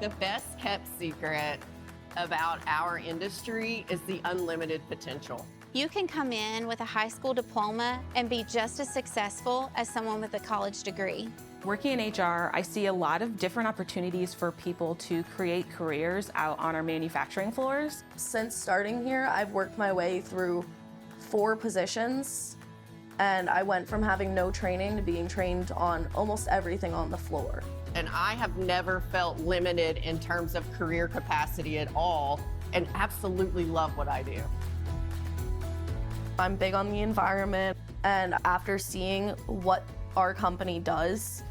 The best kept secret about our industry is the unlimited potential. You can come in with a high school diploma and be just as successful as someone with a college degree. Working in HR, I see a lot of different opportunities for people to create careers out on our manufacturing floors. Since starting here, I've worked my way through 4 positions, and I went from having no training to being trained on almost everything on the floor. And I have never felt limited in terms of career capacity at all, and absolutely love what I do. I'm big on the environment, and after seeing what our company does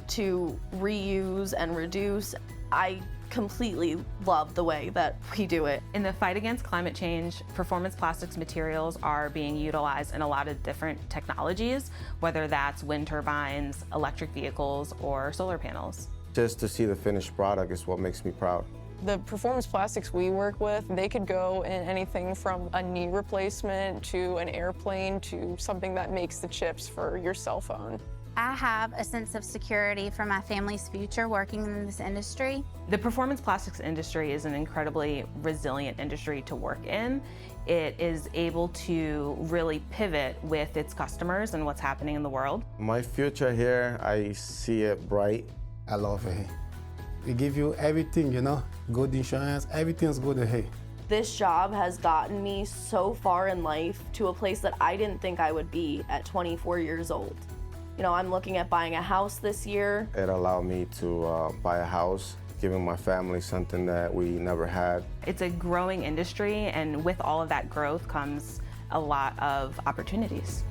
to reuse and reduce, I completely love the way that we do it. In the fight against climate change, performance plastics materials are being utilized in a lot of different technologies, whether that's wind turbines, electric vehicles, or solar panels. Just to see the finished product is what makes me proud. The performance plastics we work with, they could go in anything from a knee replacement to an airplane to something that makes the chips for your cell phone. I have a sense of security for my family's future working in this industry. The performance plastics industry is an incredibly resilient industry to work in. It is able to really pivot with its customers and what's happening in the world. My future here, I see it bright. I love it. They give you everything, you know, good insurance, everything's good here. This job has gotten me so far in life to a place that I didn't think I would be at 24 years old. You know, I'm looking at buying a house this year. It allowed me to buy a house, giving my family something that we never had. It's a growing industry, and with all of that growth comes a lot of opportunities.